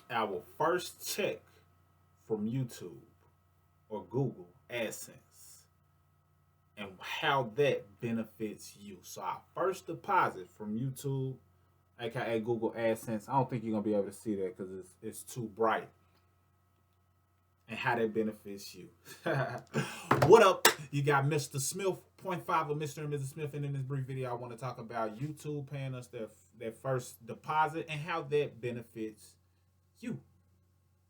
our first check from YouTube or Google AdSense and how that benefits you. So our first deposit from YouTube, aka Google AdSense, I don't think you're gonna be able to see that because it's too bright. And how that benefits you. What up? You got Mr. Smith, point five of Mr. and Mrs. Smith, and in this brief video, I want to talk about YouTube paying us their first deposit and how that benefits you.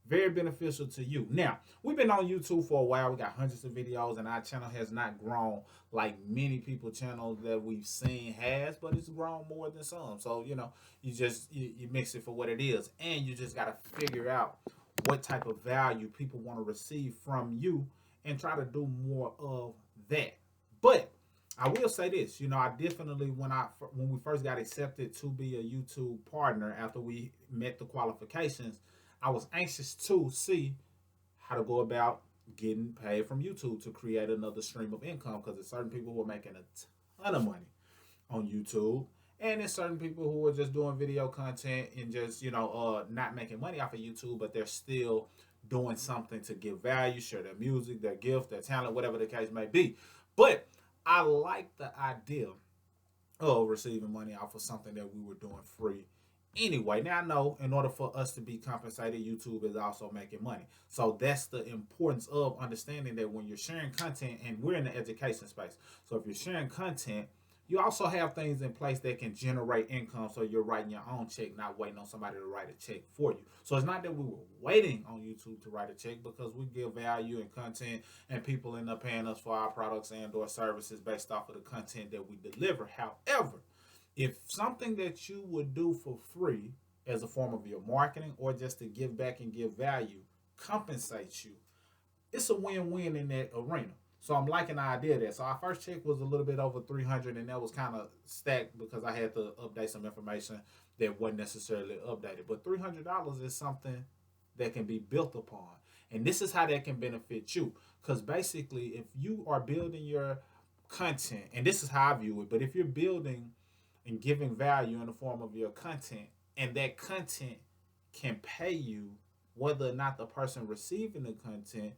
Very beneficial to you. Now, we've been on YouTube for a while. We got hundreds of videos, and our channel has not grown like many people channels that we've seen has, but it's grown more than some. So, you mix it for what it is, and you just got to figure out what type of value people want to receive from you and try to do more of that. But I will say this, I definitely when we first got accepted to be a YouTube partner after we met the qualifications, I was anxious to see how to go about getting paid from YouTube to create another stream of income because there's certain people who are making a ton of money on YouTube. And there's certain people who are just doing video content and just, not making money off of YouTube, but they're still doing something to give value, share their music, their gift, their talent, whatever the case may be. But I like the idea of receiving money off of something that we were doing free anyway. Now I know in order for us to be compensated, YouTube is also making money. So that's the importance of understanding that when you're sharing content, and we're in the education space. So if you're sharing content, you also have things in place that can generate income, so you're writing your own check, not waiting on somebody to write a check for you. So it's not that we were waiting on YouTube to write a check, because we give value and content, and people end up paying us for our products and or services based off of the content that we deliver. However, if something that you would do for free as a form of your marketing or just to give back and give value compensates you, it's a win-win in that arena. So I'm liking the idea of that. So our first check was a little bit over 300, and that was kind of stacked because I had to update some information that wasn't necessarily updated. But $300 is something that can be built upon. And this is how that can benefit you. Because basically, if you are building your content, and this is how I view it, but if you're building and giving value in the form of your content, and that content can pay you, whether or not the person receiving the content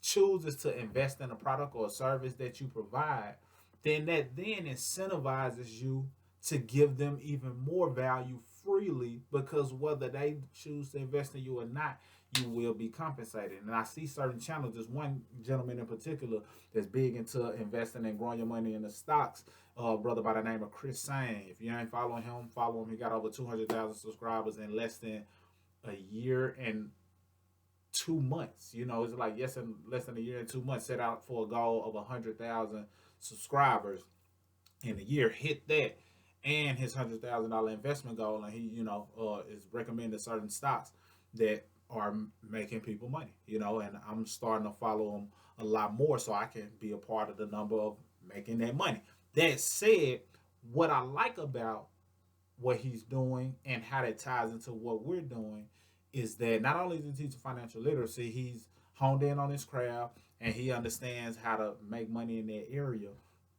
chooses to invest in a product or a service that you provide, then that then incentivizes you to give them even more value freely, because whether they choose to invest in you or not, you will be compensated. And I see certain channels, there's one gentleman in particular that's big into investing and growing your money in the stocks, brother by the name of Chris Sang. If you ain't following him, follow him. He got over 200,000 subscribers in less than a year and 2 months. It's like in less than a year and 2 months, set out for a goal of 100,000 subscribers in a year, hit that, and his $100,000 investment goal, and he is recommending certain stocks that are making people money. And I'm starting to follow him a lot more so I can be a part of the number of making that money. That said, what I like about what he's doing and how that ties into what we're doing is that not only is he teaching financial literacy, he's honed in on his craft and he understands how to make money in that area.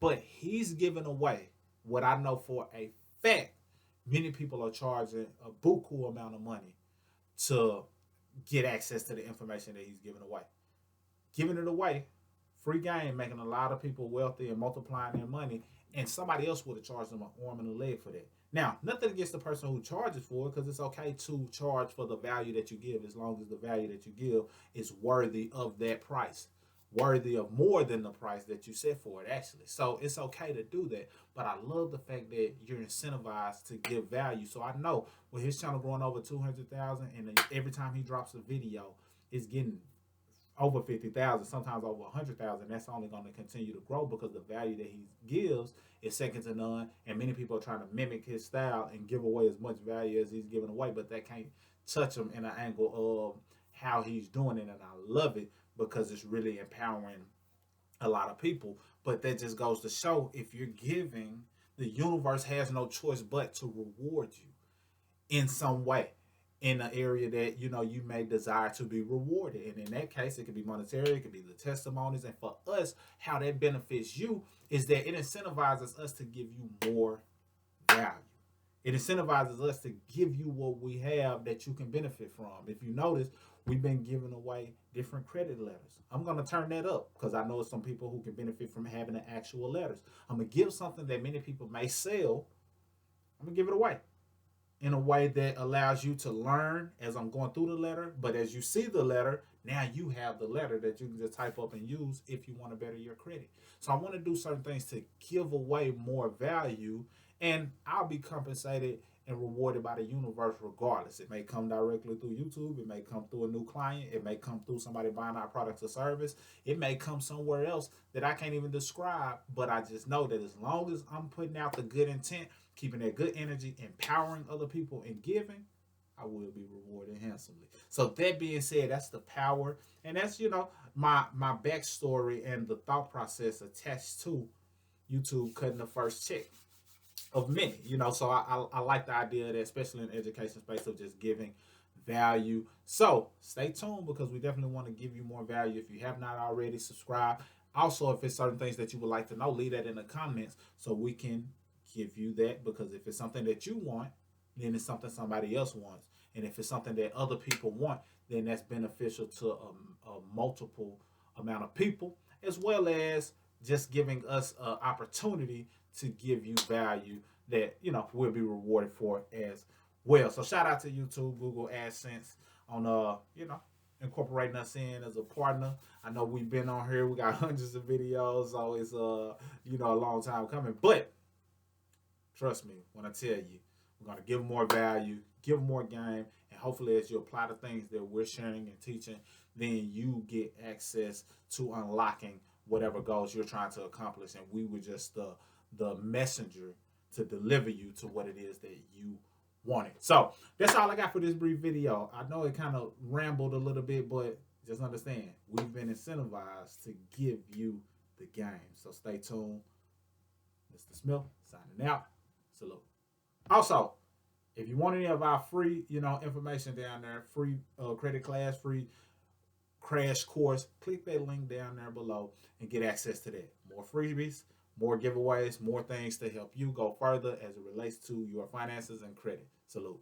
But he's giving away what I know for a fact many people are charging a buku amount of money to get access to the information that he's giving away. Giving it away, free game, making a lot of people wealthy and multiplying their money, and somebody else would have charged them an arm and a leg for that. Now, nothing against the person who charges for it, because it's okay to charge for the value that you give, as long as the value that you give is worthy of that price, worthy of more than the price that you set for it, actually. So it's okay to do that. But I love the fact that you're incentivized to give value. So I know with his channel growing over 200,000, and every time he drops a video, it's getting over 50,000, sometimes over 100,000. That's only going to continue to grow because the value that he gives is second to none, and many people are trying to mimic his style and give away as much value as he's giving away, but that can't touch him in an angle of how he's doing it. And I love it because it's really empowering a lot of people. But that just goes to show, if you're giving, the universe has no choice but to reward you in some way, in an area that you may desire to be rewarded. And in that case, it could be monetary, it could be the testimonies. And for us, how that benefits you is that it incentivizes us to give you more value. It incentivizes us to give you what we have that you can benefit from. If you notice, we've been giving away different credit letters. I'm going to turn that up because I know some people who can benefit from having the actual letters. I'm going to give something that many people may sell. I'm going to give it away in a way that allows you to learn as I'm going through the letter. But as you see the letter, now you have the letter that you can just type up and use if you want to better your credit. So I want to do certain things to give away more value, and I'll be compensated and rewarded by the universe regardless. It may come directly through YouTube. It may come through a new client. It may come through somebody buying our products or service. It may come somewhere else that I can't even describe, but I just know that as long as I'm putting out the good intent, keeping that good energy, empowering other people, and giving, I will be rewarded handsomely. So that being said, that's the power, and that's my backstory and the thought process attached to YouTube cutting the first check of many. So I like the idea of that, especially in the education space, of just giving value. So stay tuned because we definitely want to give you more value. If you have not already, subscribe. Also, if it's certain things that you would like to know, leave that in the comments so we can give you that, because if it's something that you want, then it's something somebody else wants. And if it's something that other people want, then that's beneficial to a multiple amount of people, as well as just giving us an opportunity to give you value that we'll be rewarded for as well. So shout out to YouTube, Google, AdSense on incorporating us in as a partner. I know we've been on here, we got hundreds of videos, so it's a long time coming. But trust me when I tell you, we're gonna give more value, give more game, and hopefully as you apply the things that we're sharing and teaching, then you get access to unlocking whatever goals you're trying to accomplish, and we were just the messenger to deliver you to what it is that you wanted. So that's all I got for this brief video. I know it kind of rambled a little bit, but just understand we've been incentivized to give you the game. So stay tuned. Mr. Smith signing out. Salute. Also, if you want any of our free, information down there, free credit class, free crash course, click that link down there below and get access to that. More freebies, more giveaways, more things to help you go further as it relates to your finances and credit. Salute.